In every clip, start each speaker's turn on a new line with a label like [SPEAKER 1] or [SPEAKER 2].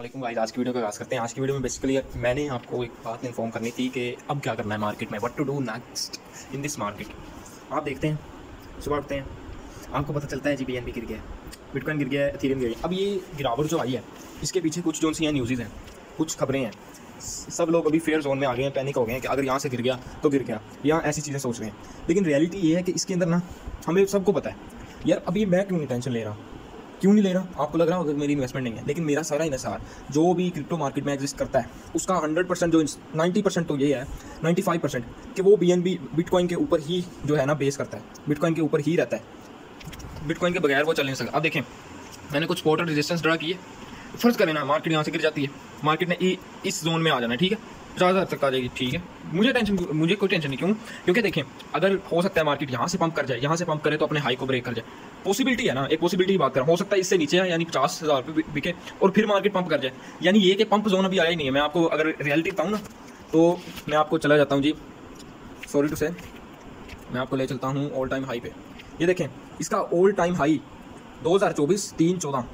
[SPEAKER 1] वालेकुम गाइस, आज की वीडियो का आगाज़ करते हैं। आज की वीडियो में बेसिकली मैंने आपको एक बात इन्फॉर्म करनी थी कि अब क्या करना है मार्केट में, what to do next in this market. आप देखते हैं, सुबह उठते हैं, आपको पता चलता है जी BNB गिर गया, बिटकॉइन गिर गया, एथेरियम गिर गया। अब ये गिरावट जो आई है इसके पीछे कुछ जो सी हैं न्यूज़ हैं, कुछ खबरें हैं। सब लोग अभी फेयर जोन में आ गए हैं, पैनिक हो गए हैं कि अगर यहाँ से गिर गया तो गिर गया, या ऐसी चीज़ें सोच रहे हैं। लेकिन रियलिटी ये है कि इसके अंदर ना हमें सबको पता है यार, अभी मैं क्यों नहीं टेंशन ले रहा, क्यों नहीं ले रहा। आपको लग रहा होगा मेरी इन्वेस्टमेंट नहीं है, लेकिन मेरा सारा इन्वेस्टर जो भी क्रिप्टो मार्केट में एग्जिस्ट करता है उसका 100% जो 90% तो ये है, 95% कि वो BNB बिटकॉइन के ऊपर ही जो है ना बेस करता है, बिटकॉइन के ऊपर ही रहता है, बिटकॉइन के बगैर वो चल नहीं सकता। अब देखें, मैंने कुछ सपोर्ट और रेजिस्टेंस ड्रा किए। फर्ज करें ना मार्केट यहाँ से गिर जाती है, मार्केट ने इस जोन में आ जाना है, ठीक है, 50,000 तक आ जाएगी, ठीक है, मुझे कोई टेंशन नहीं। क्यों? क्योंकि देखें, अगर हो सकता है मार्केट यहाँ से पंप कर जाए, यहाँ से पंप करे तो अपने हाई को ब्रेक कर जाए, पॉसिबिलिटी है ना, एक पॉसिबिलिटी की बात करें, हो सकता है इससे नीचे है, यानी 50,000 पे बिके और फिर मार्केट पंप कर जाए, यानी ये कि पंप जोन अभी आया ही नहीं है। मैं आपको अगर रियलिटी बताऊँ ना तो मैं आपको चला जाता हूँ जी, सॉरी टू से, मैं आपको ले चलता हूँ ऑल टाइम हाई पे। ये देखें, इसका ऑल टाइम हाई 2024 3/14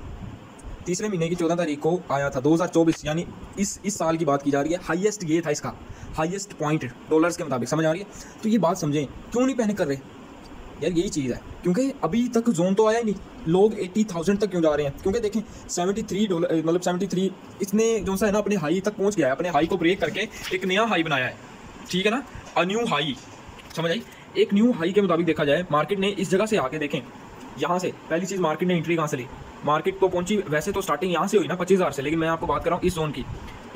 [SPEAKER 1] तीसरे महीने की 14 तारीख को आया था 2024, यानी इस साल की बात की जा रही है। हाईएस्ट ये था, इसका हाईएस्ट पॉइंट डॉलर्स के मुताबिक, समझ आ रही है? तो ये बात समझें, क्यों नहीं पैनिक कर रहे यार, यही चीज़ है। क्योंकि अभी तक जोन तो आया ही नहीं, लोग 80,000 तक क्यों जा रहे हैं? क्योंकि देखें $73 मतलब 73 इसने जो सा है ना अपने हाई तक पहुंच गया है, अपने हाई को ब्रेक करके एक नया हाई बनाया है, ठीक है ना, अ न्यू हाई, समझ आई? एक न्यू हाई के मुताबिक देखा जाए, मार्केट ने इस जगह से आके देखें, यहाँ से पहली चीज़ मार्केट ने एंट्री कहाँ से ली, मार्केट को पहुंची वैसे तो स्टार्टिंग यहाँ से हुई ना 25,000 से, लेकिन मैं आपको बात कर रहा हूँ इस जोन की,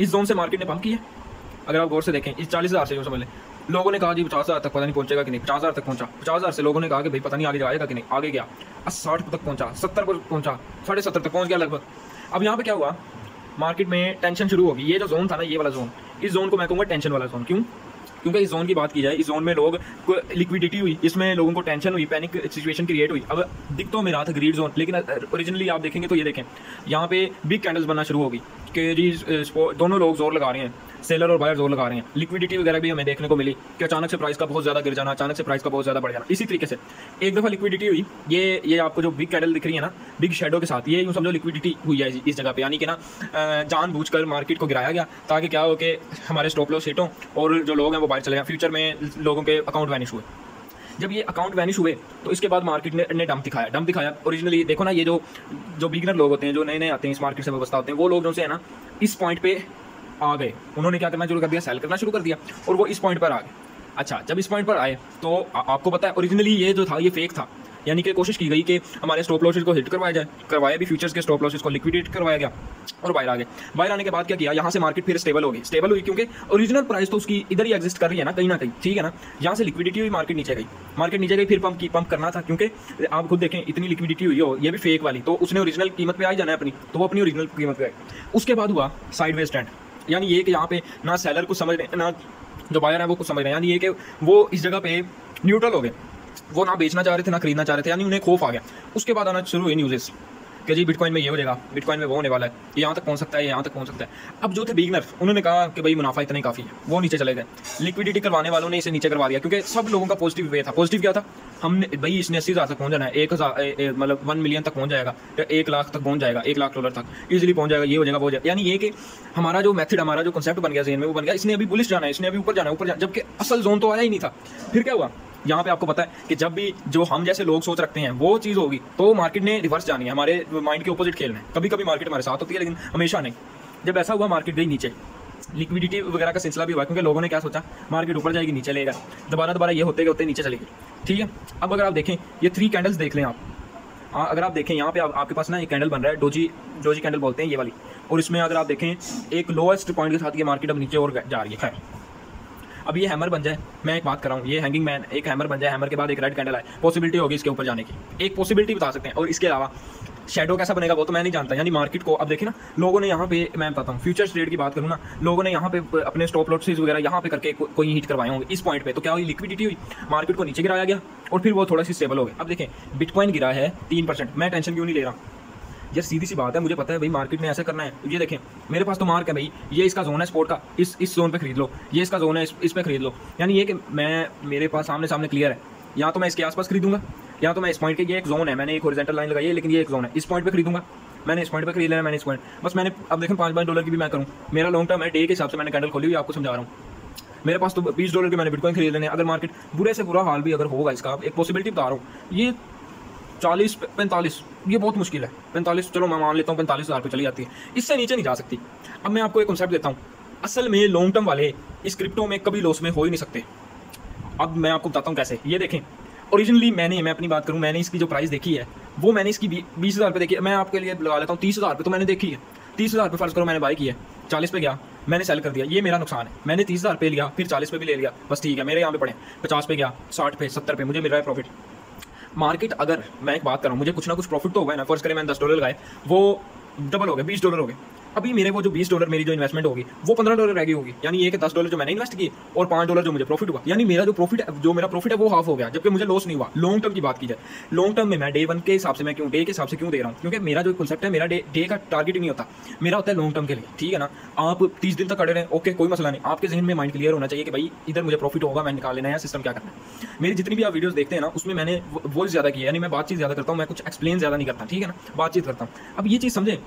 [SPEAKER 1] इस जोन से मार्केट ने पंप की है। अगर आप गौर से देखें, इस 40,000 से जो समझ लें, लोगों ने कहा जी 50,000 तक पता नहीं पहुंचेगा कि नहीं, 50,000 तक पहुंचा, 50,000 से लोगों ने कहा कि भाई पता नहीं आगे जाएगा कि नहीं, आगे गया 60 तक पहुंचा, 70 पर पहुंचा, 70.5 तक पहुंच गया लगभग। अब यहाँ पे क्या हुआ, मार्केट में टेंशन शुरू होगी। ये जो जोन था ना, ये वाला जोन, इस जोन को मैं कहूँगा टेंशन वाला जोन। क्यों? क्योंकि इस जोन की बात की जाए, इस जोन में लोग को लिक्विडिटी हुई, इसमें लोगों को टेंशन हुई, पैनिक सिचुएशन क्रिएट हुई। अब दिख तो मेरा था ग्रीड जोन, लेकिन ओरिजिनली आप देखेंगे तो ये देखें, यहाँ पे बिग कैंडल्स बनना शुरू होगी कि जी दोनों लोग जोर लगा रहे हैं, सेलर और बायर जोर लगा रहे हैं। लिक्विडिटी वगैरह भी हमें देखने को मिली कि अचानक से प्राइस का बहुत ज़्यादा गिर जाना, अचानक से प्राइस का बहुत ज़्यादा बढ़ जाना। इसी तरीके से एक दफ़ा लिक्विडिटी हुई, ये आपको जो बिग कैंडल दिख रही है ना, बिग शेडो के साथ, ये यूँ समझो लिक्विडिटी हुई है इस जगह पे, यानी कि ना जानबूझकर मार्केट को गिराया गया ताकि क्या हो कि हमारे स्टॉप लॉस हिट हों और जो लोग हैं वो बाहर चले गए। फ्यूचर में लोगों के अकाउंट वैनिश हुए। जब ये अकाउंट वैनिश हुए तो इसके बाद मार्केट ने डंप दिखाया। ओरिजिनली देखो ना, ये जो बिगिनर लोग होते हैं, जो नए आते हैं इस मार्केट से व्यवस्था होते हैं, वो लोग जो से है ना इस पॉइंट पे आ गए, उन्होंने क्या करना शुरू कर दिया, सेल करना शुरू कर दिया, और वो इस पॉइंट पर आ गए। अच्छा, जब इस पॉइंट पर आए तो आपको पता है ओरिजिनली ये जो था ये फेक था, यानी कि कोशिश की गई कि हमारे स्टॉप लॉसेस को हिट करवाया जाए, करवाया भी, फ्यूचर्स के स्टॉप लॉसेस को लिक्विडेट करवाया गया और बाहर आ गए। बाहर आने के बाद क्या किया, यहाँ से मार्केट फिर स्टेबल हुई, क्योंकि ओरिजिनल प्राइस तो उसकी इधर ही एग्जिस्ट कर रही है ना कहीं, ठीक है ना। यहाँ से लिक्विडिटी हुई, मार्केट नीचे गई, फिर पंप करना था, क्योंकि आप खुद देखें इतनी लिक्विडिटी हुई हो, ये भी फेक वाली, तो उसने ओरिजिनल कीमत पे आ ही जाना है अपनी, तो वो अपनी ओरिजिनल कीमत पे आए। उसके बाद हुआ साइडवेज ट्रेंड, यानी ये कि यहाँ पे ना सेलर को समझ रहे, ना जो बायर है वो कुछ समझ रहे हैं, यानी ये कि वो इस जगह पे न्यूट्रल हो गए, वो ना बेचना चाह रहे थे ना खरीदना चाह रहे थे, यानी उन्हें खौफ आ गया। उसके बाद आना शुरू हुई न्यूज़ेस कि जी बिटकॉइन में ये हो जाएगा, बिटकॉइन में वो होने वाला है, ये यहाँ तक पहुँच सकता है, ये यहाँ तक पहुँच सकता है। अब जो थे बिगिनर, उन्होंने कहा कि भाई मुनाफा इतना ही काफ़ी है, वो नीचे चले गए। लिक्विडिटी करवाने वालों ने इसे नीचे करवा दिया, क्योंकि सब लोगों का पॉजिटिव वे था। पॉजिटिव क्या था, हमने भाई इसने 80,000 तक पहुँच जाना है, 1,000 मतलब 1 मिलियन तक पहुँच जाएगा, 1 लाख तक पहुँच जाएगा, 1 लाख डॉलर तक ईजिली पहुँच जाएगा, ये हो जाएगा वो हो जाएगा। यानी ये कि हमारा जो मेथड, हमारा जो कंसेप्ट बन गया ज़हन में, वो बन गया, इसने अभी बुलिश जाना है, इसने अभी ऊपर जाना, जबकि असल जोन तो आया ही नहीं था। फिर क्या हुआ, यहाँ पे आपको पता है कि जब भी जो हम जैसे लोग सोच रखते हैं वो चीज़ होगी तो मार्केट ने रिवर्स जानी है, हमारे माइंड के ऑपोजिट खेलना है। कभी कभी मार्केट हमारे साथ होती है, लेकिन हमेशा नहीं। जब ऐसा हुआ, मार्केट गई नीचे, लिक्विडिटी वगैरह का सिलसिला भी हुआ, क्योंकि लोगों ने क्या सोचा, मार्केट ऊपर जाएगी नीचे लेगा, दोबारा ये होते नीचे चलेगी, ठीक है। अब अगर आप देखें, ये 3 कैंडल्स देख लें आप, अगर आप देखें यहाँ पे आपके पास ना एक कैंडल बन रहा है, डोजी कैंडल बोलते हैं ये वाली, और इसमें अगर आप देखें एक लोएस्ट पॉइंट के साथ ये मार्केट अब नीचे और जा रही है। अब ये हैमर बन जाए, मैं एक बात कर रहा हूँ, ये हैंगिंग मैन एक हैमर बन जाए, हैमर के बाद एक रेड कैंडल आए, पॉसिबिलिटी होगी इसके ऊपर जाने की, एक पॉसिबिलिटी बता सकते हैं। और इसके अलावा शेडो कैसा बनेगा वो तो मैं नहीं जानता, यानी मार्केट को अब देखिए ना, लोगों ने यहाँ पे, मैं बताता हूँ फ्यूचर्स ट्रेड की बात करूँ ना, लोगों ने यहाँ पे अपने स्टॉप लॉसेस वगैरह यहाँ पे करके कोई हिट करवाए होंगे इस पॉइंट पे, तो क्या हुई, लिक्विडिटी हुई, मार्केट को नीचे गिराया गया और फिर वो थोड़ा सी स्टेबल हो गया। अब देखें, बिटकॉइन गिरा है 3%, मैं टेंशन क्यों नहीं ले रहा यार, सीधी सी बात है, मुझे पता है भाई मार्केट में ऐसा करना है। ये देखें, मेरे पास तो मार्क है भाई, ये इसका जोन है स्पोर्ट का, इस जोन पे खरीद लो, ये इसका जोन है, इस पे खरीद लो, यानी ये कि मेरे पास सामने क्लियर है, या तो मैं इसके आसपास खरीदूंगा, या तो मैं इस पॉइंट के, ये एक जोन है, मैंने एक हॉरिजॉन्टल लाइन लगाई है, लेकिन ये एक जोन है, इस पॉइंट पे खरीदूंगा, मैंने इस पॉइंट पर खरीद लेना, मैंने इस पॉइंट बस मैंने अब देखें $5 की भी मैं करूँ, मेरा लॉन्ग टर्म है, डे के हिसाब से मैंने कैंडल खोली हुई, आपको समझा रहा हूँ। मेरे पास तो $20 के मैंने बिटकॉइन खरीद लेने। अगर मार्केट बुरे से बुरा हाल भी अगर होगा इसका, एक पॉसिबिलिटी बता रहा हूँ, ये 40-45 ये बहुत मुश्किल है। 45 चलो मैं मान लेता हूँ 45,000 पे चली जाती है, इससे नीचे नहीं जा सकती। अब मैं आपको एक कॉन्सेप्ट देता हूँ, असल में लॉन्ग टर्म वाले इस क्रिप्टो में कभी लॉस में हो ही नहीं सकते। अब मैं आपको बताता हूँ कैसे। ये देखें, ओरिजिनली मैं अपनी बात करूँ, मैंने इसकी जो प्राइस देखी है वो मैंने इसकी 20,000 पे देखी है। मैं आपके लिए लगा लेता हूँ 30,000 पे, तो मैंने देखी है 30,000 पे फर्ज करो मैंने बाई की है, 40 पे गया मैंने सेल कर दिया, ये मेरा नुकसान है। मैंने 30,000 पे लिया, फिर 40 पे भी ले लिया, बस ठीक है, मेरे यहाँ पे पड़े 50 पे गया, 60 पे, 70 पे, मुझे मिल रहा है प्रॉफिट। मार्केट अगर मैं एक बात कर रहा हूँ, मुझे कुछ ना कुछ प्रॉफिट तो होगा ना। फर्स्ट करें मैंने $10 लगाए, वो डबल हो गए, $20 हो गए। अभी मेरे वो जो $20 मेरी जो इन्वेस्टमेंट होगी वो $15 रह गई होगी, यानी ये कि $10 जो मैंने इन्वेस्ट किए और $5 जो मुझे प्रॉफिट हुआ, यानी मेरा जो मेरा प्रॉफिट है वो हाफ हो गया, जबकि मुझे लॉस नहीं हुआ। लॉन्ग टर्म की बात की जाए, लॉन्ग टर्म में मैं डे 1 के हिसाब से मैं क्यों डे के हिसाब से क्यों दे रहा हूँ, क्योंकि मेरा जो कॉन्सेप्ट है, मेरा डे का टारगेट ही नहीं होता, मेरा होता है लॉन्ग टर्म के लिए, ठीक है ना। आप 30 दिन तक खड़े रहें, ओके कोई मसला नहीं, आपके जहन में माइंड क्लियर होना चाहिए कि भाई इधर मुझे प्रॉफिट होगा, मैं निकाल लेना है, सिस्टम क्या करना है। मेरी जितनी भी आप वीडियोस देखते हैं ना, उसमें मैंने वॉइस ज़्यादा की है, यानी मैं बातचीत ज़्यादा करता हूँ, मैं कुछ एक्सप्लेन ज़्यादा नहीं करता, ठीक है ना, बातचीत करता हूँ। अब ये चीज़ समझें,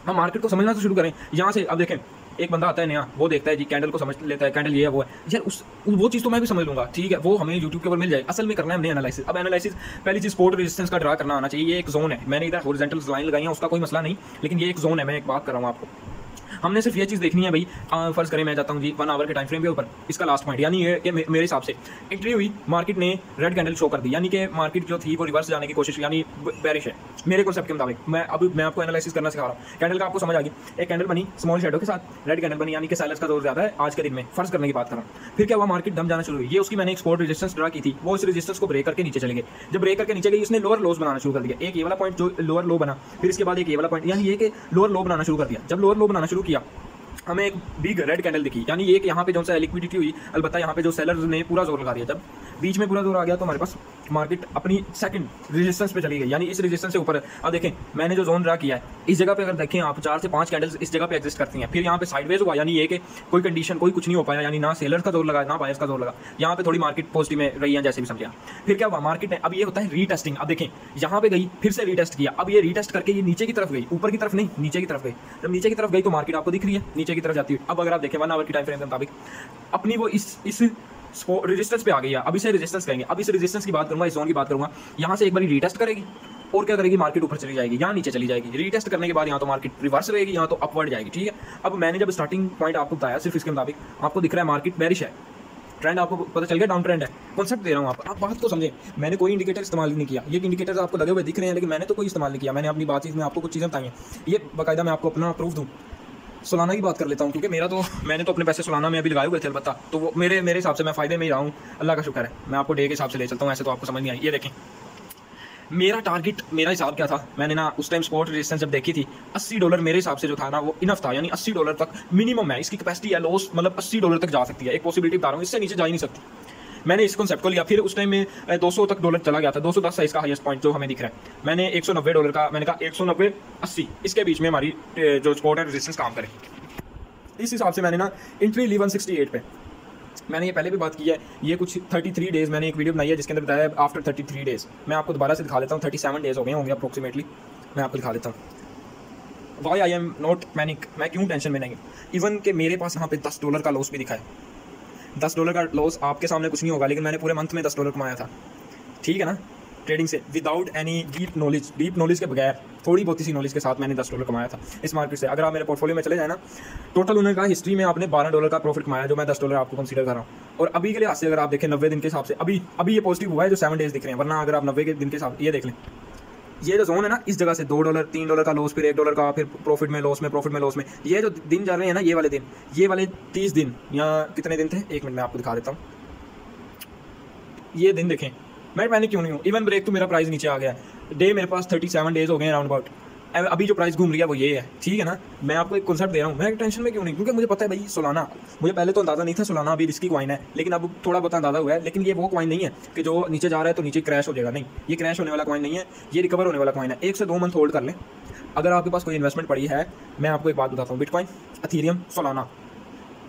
[SPEAKER 1] हम मार्केट को समझना तो शुरू करें यहाँ से। अब देखें, एक बंदा आता है नया, वो देखता है जी कैंडल को समझ लेता है, कैंडल ये है वो है, यार वो चीज़ तो मैं भी समझ लूँगा, ठीक है, वो हमें यूट्यूब के ऊपर मिल जाए। असल में करना है हमने एनालिसिस। अब एनालिसिस पहली चीज़ सपोर्ट रेजिस्टेंस का ड्रा करना आना चाहिए। ये एक जोन है, मैंने इधर हॉरिजॉन्टल लाइन लगाई है, उसका कोई मसला नहीं, लेकिन ये एक जोन है। मैं एक बात कर रहा हूँ आपको, हमने सिर्फ ये चीज़ देखनी है भाई। फर्ज करें मैं चाहता हूँ जी 1 आवर के टाइम फ्रेम के ऊपर इसका लास्ट पॉइंट, यानी ये कि मेरे हिसाब से एंट्री हुई, मार्केट ने रेड कैंडल शो कर दी, यानी कि मार्केट जो थी वो रिवर्स जाने की कोशिश, यानी बेरिश है मेरे कॉन्सेप्ट के मुताबिक। मैं आपको एनालिसिस करना सिखा रहा हूँ। कैंडल का आपको समझ आ गई, एक कैंडल बनी स्मॉल शेडो के साथ, रेड कैंडल बनी, यानी कि सेलर्स का जोर ज़्यादा है आज के दिन में, फर्ज करने की बात कर रहा हूँ। फिर क्या हुआ, मार्केट दम जाना शुरू हुई। ये उसकी मैंने एक सपोर्ट रेजिस्टेंस ड्रा की थी, वो इस रेजिस्टेंस को ब्रेक करके नीचे चले गए। जब ब्रेक करके नीचे गई, इसने लोअर लोज बनाना शुरू कर दिया। एक ये वाला पॉइंट जो लोअर लो बना, फिर इसके बाद एक ये वाला पॉइंट, यानी ये कि लोअर लो बनाना शुरू कर दिया। जब लोअर लो बनाना शुरू किया, हमें एक बिग रेड कैंडल दिखी, यानी ये कि यहाँ पे जो सा लिक्विडिटी हुई, अलबत्ता यहाँ पे जो सेलर्स ने पूरा जोर लगा दिया। जब बीच में पूरा जोर आ गया तो हमारे पास मार्केट अपनी सेकंड रेजिस्टेंस पे चली गई, यानी इस रेजिस्टेंस से ऊपर। अब देखें मैंने जो जोन ड्रा किया है, इस जगह पे अगर देखें आप 4 से 5 कैंडल्स इस जगह पे एग्जिस्ट करती हैं। फिर यहाँ पे साइडवेज हुआ, यानी ये कि कोई कंडीशन कोई कुछ नहीं हो पाया, यानी ना सेलर का जोर लगा ना बायर्स का जोर लगा। यहाँ पे थोड़ी मार्केट पॉजिटिव में रही है, जैसे भी समझिया। फिर क्या हुआ, मार्केट ने अब ये होता है रीटेस्टिंग। अब देखें यहाँ पे गई, फिर से रीटेस्ट किया, अब ये रीटेस्ट करके ये नीचे की तरफ गई, ऊपर की तरफ नहीं नीचे की तरफ गई। जब नीचे की तरफ गई तो मार्केट आपको दिख रही है नीचे की तरफ जाती है। अब अगर आप देखें 1 आवर की टाइम फ्रेम के मुताबिक अपनी वो इस रेजिस्टेंस पे आ गई है। अब इसे रेजिस्टेंस कहेंगे। अब इस रेजिस्टेंस की बात करूंगा, इस जोन की बात करूंगा। यहाँ से एक बार रीटेस्ट करेगी और क्या करेगी, मार्केट ऊपर चली जाएगी, यहाँ नीचे चली जाएगी। रीटेस्ट करने के बाद यहाँ तो मार्केट रिवर्स रहेगी, यहाँ तो अपवर्ड जाएगी, ठीक है। अब मैंने जब स्टार्टिंग पॉइंट आपको बताया, सिर्फ इसके मुताबिक आपको दिख रहा है मार्केट बेरिश है, ट्रेंड आपको पता चल गया डाउन ट्रेंड है। कॉन्सेप्ट दे रहा हूँ आप बात को समझें। मैंने कोई इंडिकेटर इस्तेमाल नहीं किया, ये इंडिकेटर्स आपको लगे हुए दिख रहे हैं, लेकिन मैंने तो कोई इस्तेमाल नहीं किया। मैंने अपनी बातचीत में आपको कुछ चीज़ें बताई हैं, ये बाकायदा मैं आपको अपना प्रूफ दूँ। सोलाना की बात कर लेता हूँ, क्योंकि मैंने तो अपने पैसे सोलाना में अभी लगाए हुए थे, अलबत्ता तो वो मेरे हिसाब से मैं फ़ायदे में ही रहा हूँ, अल्लाह का शुक्र है। मैं आपको डे के हिसाब से ले चलता हूँ, ऐसे तो आपको समझ नहीं आई। ये देखें मेरा टारगेट, मेरा हिसाब क्या था, मैंने ना उस टाइम स्पॉट रेजिस्टेंस जब देखी थी $80 मेरे हिसाब से जो था ना वो इनफ था, यानी $80 तक मिनिमम है इसकी कैपेसिटी है। लॉस मतलब $80 तक जा सकती है, एक पॉसिबिलिटी बता रहा हूँ, इससे नीचे जा ही नहीं सकती। मैंने इस कॉन्सेप्ट को लिया, फिर उस टाइम में $200 तक चला गया था, 210 है इसका हाईएस्ट पॉइंट जो हमें दिख रहा है। मैंने $190 का, मैंने कहा 190 80 इसके बीच में हमारी जो सपोर्ट है रेजिस्टेंस काम करे। इस हिसाब से मैंने ना एंट्री ली 168 पे। मैंने ये पहले भी बात की है, ये कुछ 33 डेज़ मैंने एक वीडियो बनाई है जिसके अंदर बताया आफ्टर 33 डेज़। मैं आपको दोबारा से दिखा लेता हूँ, 37 डेज़ हो गए होंगे अप्रोक्सीमेटली। मैं आपको दिखा देता हूँ why I am not panic, मैं क्यों टेंशन में नहीं। इवन कि मेरे पास यहाँ पे $10 का लॉस भी दिखा है। $10 का लॉस आपके सामने कुछ नहीं होगा, लेकिन मैंने पूरे मंथ में $10 कमाया था, ठीक है ना, ट्रेडिंग से, विदाउट एनी डीप नॉलेज के बगैर, थोड़ी बहुत सी नॉलेज के साथ मैंने $10 कमाया था इस मार्केट से। अगर आप मेरे पोर्टफोलियो में चले जाए ना, टोटल उन्होंने कहा हिस्ट्री में आपने $12 का प्रॉफिट कमाया, जो मैं $10 आपको कंसीडर कर रहा हूँ। और अभी के लिए अगर आप देखें 90 दिन के हिसाब से, अभी ये पॉजिटिव हुआ है जो 7 डेज़ दिख रहे हैं, वरना अगर आप 90 के दिन के हिसाब ये देख लें, ये जो जोन है ना, इस जगह से $2 $3 का लॉस, फिर $1 का, फिर प्रॉफिट में लॉस में, ये जो दिन जा रहे हैं ना, ये वाले 30 दिन या कितने दिन थे, एक मिनट मैं आपको दिखा देता हूँ। ये दिन देखें, मैं पैनिक क्यों नहीं हूँ। इवन ब्रेक तो मेरा प्राइस नीचे आ गया है, डे मेरे पास 37 डेज़ हो गए अराउंड अबाउट। अभी जो प्राइस घूम रही है वो ये है, ठीक है ना। मैं आपको एक कॉन्सेप्ट दे रहा हूँ, मैं टेंशन में क्यों नहीं, क्योंकि मुझे पता है भाई सोलाना, मुझे पहले तो अंदाज़ा नहीं था सोलाना अभी रिस्की कॉइन है, लेकिन अब थोड़ा बहुत अंदाज़ा हुआ है। लेकिन ये वो कॉइन नहीं है कि जो नीचे जा रहा है तो नीचे क्रैश हो जाएगा, नहीं, ये क्रैश होने वाला कॉइन नहीं है, ये रिकवर होने वाला कॉइन है। 1 से 2 मंथ होल्ड कर लें। अगर आपके पास कोई इन्वेस्टमेंट पड़ी है, मैं आपको एक बात बताता हूँ, बिटकॉइन, एथेरियम, सोलाना,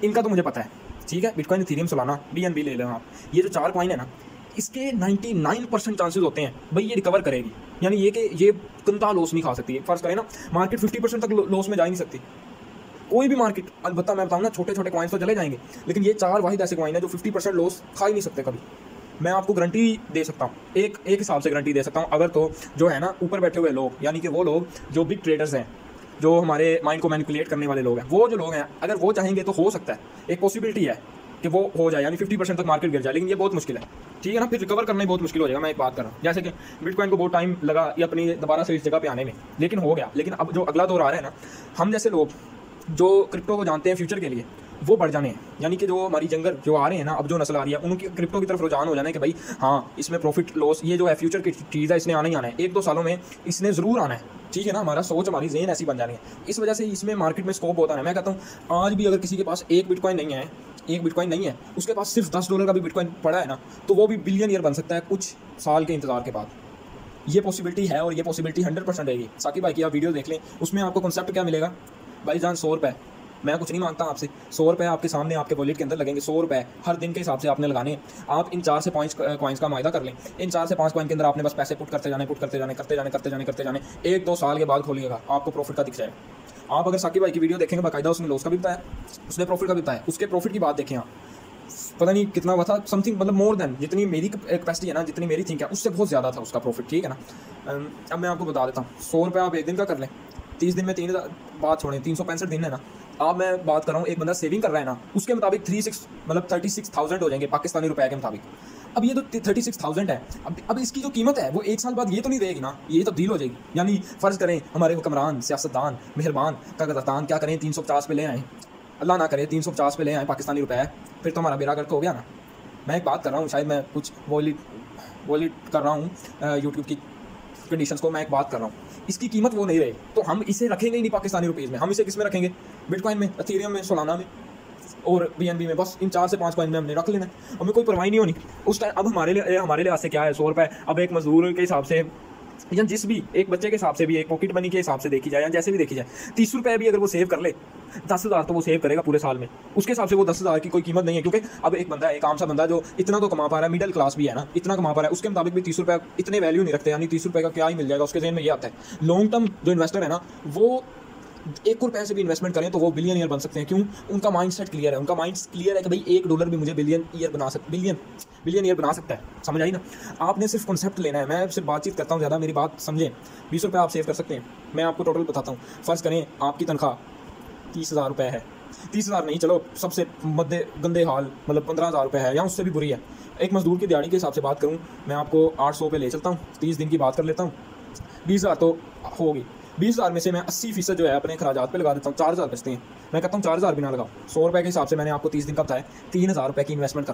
[SPEAKER 1] इनका तो मुझे पता है, ठीक है। बिटकॉइन, एथेरियम, सोलाना, BNB ले लें आप। ये जो 4 कॉइन है ना, इसके 99% चांसेस होते हैं भाई ये रिकवर करेगी, यानी ये कि ये कंधा लॉस नहीं खा सकती है। फर्स्ट करें ना, मार्केट 50% तक लॉस में जा ही नहीं सकती कोई भी मार्केट। अलबत्ता मैं बताऊँ ना, छोटे छोटे कॉइन्स तो चले जाएंगे, लेकिन ये 4 वाहिद ऐसे कॉइन है जो 50% लॉस खा ही नहीं सकते कभी। मैं आपको गारंटी दे सकता हूँ, एक हिसाब से गारंटी दे सकता हूँ। अगर तो जो है ना ऊपर बैठे हुए लोग, यानी कि वो लोग जो बिग ट्रेडर्स हैं, जो हमारे माइंड को मैनिपुलेट करने वाले लोग हैं, वो जो लोग हैं अगर वो चाहेंगे तो हो सकता है, एक पॉसिबिलिटी है कि वो हो जाए, यानी 50% तक मार्केट गिर जाए, लेकिन ये बहुत मुश्किल है, ठीक है ना। फिर रिकवर करना ही बहुत मुश्किल हो जाएगा। मैं एक बात कर रहा हूँ, जैसे कि बिटकॉइन को बहुत टाइम लगा ये अपनी दोबारा से इस जगह पे आने में, लेकिन हो गया। लेकिन अब जो अगला दौर आ रहा है ना, हम जैसे लोग जो क्रिप्टो को जानते हैं फ्यूचर के लिए, वो बढ़ जाने हैं, यानी कि जो हमारी जंगर जो आ रहे हैं ना, अब जो नस्ल आ रही है, उनकी क्रिप्टो की तरफ रुझान हो जाना है कि भाई हाँ इसमें प्रॉफिट लॉस ये जो है फ्यूचर की चीज़ है, इसने आना ही आना है, 1-2 सालों में इसने ज़रूर आना है, ठीक है ना। हमारा सोच, हमारी ज़हन ऐसी बन जानी है, इस वजह से इसमें मार्केट में स्कोप होता है। मैं कहता हूँ आज भी अगर किसी के पास एक बिटकॉइन नहीं है, उसके पास सिर्फ $10 का भी बिटकॉइन पड़ा है ना, तो वो भी बिलियनियर बन सकता है कुछ साल के इंतजार के बाद। ये पॉसिबिलिटी है, और ये पॉसिबिलिटी 100% रहेगी। साकिब भाई की आप वीडियो देख लें, उसमें आपको कॉन्सेप्ट क्या मिलेगा भाई जान, 100 रुपये। मैं कुछ नहीं मांगता आपसे, 100 रुपये आपके सामने आपके वॉलेट के अंदर लगेंगे। 100 रुपये हर दिन के हिसाब से आपने लगाने हैं। आप इन 4 से 5 कॉइन्स का मायदा कर लें, इन 4 से 5 कॉइन के अंदर आपने बस पैसे पुट करते जाने 1-2 साल के बाद खोलिएगा, आपको प्रॉफिट का दिख जाएगा। आप अगर साकिब भाई की वीडियो देखेंगे बाकायदा, उसने लॉस का भी बताया, उसने प्रॉफिट का भी बताया। उसके प्रॉफिट की बात देखें आप, पता नहीं कितना हुआ था, समथिंग मतलब मोर देन जितनी मेरी कैपेसिटी है ना, जितनी मेरी थिंक है, उससे बहुत ज़्यादा था उसका प्रॉफिट, ठीक है ना। अब मैं आपको बता देता हूँ, 100 रुपये आप एक दिन का कर लें, 30 दिन में 3000 बात छोड़ें, 365 दिन है ना। अब मैं बात कर रहा हूँ, एक बंदा सेविंग कर रहा है ना, उसके मुताबिक 36,000 हो जाएंगे पाकिस्तानी रुपए के मुताबिक। अब ये तो 36,000 है, अब इसकी जो कीमत है वो 1 साल बाद ये तो नहीं रहेगी ना, ये तब्दील हो जाएगी। यानी फ़र्ज़ करें हमारे हुक्मरान, सियासतदान, मेहरबान कागज़ान क्या करें, 350 पे ले आएँ, अल्लाह ना करे 350 पे ले आएँ पाकिस्तानी रुपए, फिर तो हमारा बेड़ा गर्क हो गया ना। मैं एक बात कर रहा हूँ, शायद मैं कुछ वॉलिट कर रहा हूँ यूट्यूब की कंडीशंस को, मैं एक बात कर रहा हूँ, इसकी कीमत वो नहीं रहे तो हम इसे रखेंगे ही नहीं पाकिस्तानी रुपीज़ में, हम इसे किस में रखेंगे, बिटकॉइन में, एथेरियम में, सोलाना में और BNB में। बस इन 4 से 5 कॉइन में हमने रख लेना है, हमें कोई परवाही नहीं होनी उस टाइम। अब हमारे लिहाज से क्या है, 100 रुपये। अब एक मजदूर के हिसाब से या जिस भी एक बच्चे के हिसाब से भी, एक पॉकेट मनी के हिसाब से देखी जाए या जैसे भी देखी जाए, 30 रुपये भी अगर वो सेव कर ले, 10,000 तो वो सेव करेगा पूरे साल में, उसके हिसाब से वो 10,000 की कोई कीमत नहीं है। क्योंकि अब एक बंदा है, एक आम सा बंदा जो इतना तो कमा पा रहा है, मिडिल क्लास भी है ना, इतना कमा पा रहा है, उसके मुताबिक भी 30 रुपये इतने वैल्यू नहीं रखते, यानी 30 रुपये का क्या ही मिल जाएगा, उसके ज़हन में ये आता है। लॉन्ग टर्म जो इन्वेस्टर है ना, वो 1 रुपये से भी इन्वेस्टमेंट करें तो वो बिलियनियर बन सकते हैं। क्यों? उनका माइंड सेट क्लियर है, उनका माइंड क्लियर है कि भाई $1 भी मुझे बिलियनियर बना सकता है। समझ आई ना? आपने सिर्फ कॉन्सेप्ट लेना है, मैं सिर्फ बातचीत करता हूँ ज़्यादा, मेरी बात समझें। 20 रुपये आप सेव कर सकते हैं। मैं आपको टोटल बताता हूँ। फ़र्ज़ करें आपकी तनख्वाह 30,000 रुपये है, 30,000 नहीं, चलो सबसे गंदे हाल मतलब 15,000 रुपये है या उससे भी बुरी है। एक मजदूर की दिहाड़ी के हिसाब से बात करूँ, मैं आपको 800 पे ले चलता हूँ, 30 दिन की बात कर लेता हूँ, 20,000 तो होगी। 20,000 में से मैं 80% जो है अपने खराजात पे लगा देता हूँ, 4,000 बचते हैं। मैं कहता हूँ 4,000 भी ना लगाओ, 100 रुपये के हिसाब से मैंने आपको 30 दिन का बताया, 3,000 रुपये की इन्वेस्टमेंट कर।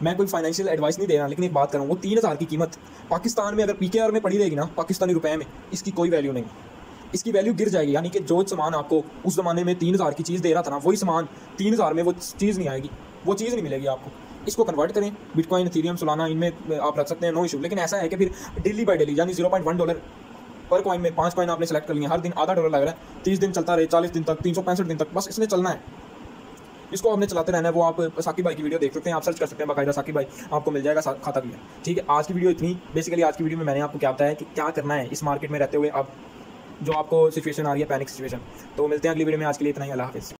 [SPEAKER 1] मैं कोई फाइनेंशियल एडवाइस नहीं दे रहा, लेकिन एक बात कर रहा हूँ, वो 3,000 की कीमत पाकिस्तान में अगर PKR में पड़ी रहेगी ना, पाकिस्तानी रुपये में, इसकी कोई वैल्यू नहीं, इसकी वैल्यू गिर जाएगी। यानी कि जो सामान आपको उस ज़माने में 3,000 की चीज़ दे रहा था ना, वही सामान 3,000 में वो चीज़ नहीं आएगी, वो चीज़ नहीं मिलेगी आपको। इसको कन्वर्ट करें, बिटकॉइन, एथेरियम, सोलाना, इनमें आप रख सकते हैं, नो इशू। लेकिन ऐसा है कि फिर डेली बाय डेली, यानी $0.1 पर कॉइन में 5 कॉइन आपने सेलेक्ट कर लिया, हर दिन $0.5 लग रहा है, 30 दिन चलता रहे, 40 दिन तक, 365 दिन तक, बस इसने चलना है, इसको आपने चलाते रहना है। वो आप साकिब भाई की वीडियो देख सकते हैं, आप सर्च कर सकते हैं बाकायदा, साकिब भाई आपको मिल जाएगा, खाता भी है। ठीक है, आज की वीडियो इतनी। बेसिकली आज की वीडियो में मैंने आपको क्या बताया कि क्या करना है इस मार्केट में रहते हुए, अब जो आपको सिचुएशन आ रही है, पैनिक सिचुएशन। तो मिलते हैं अगली वीडियो में, आज के लिए इतना ही, अल्लाह हाफ़िज़।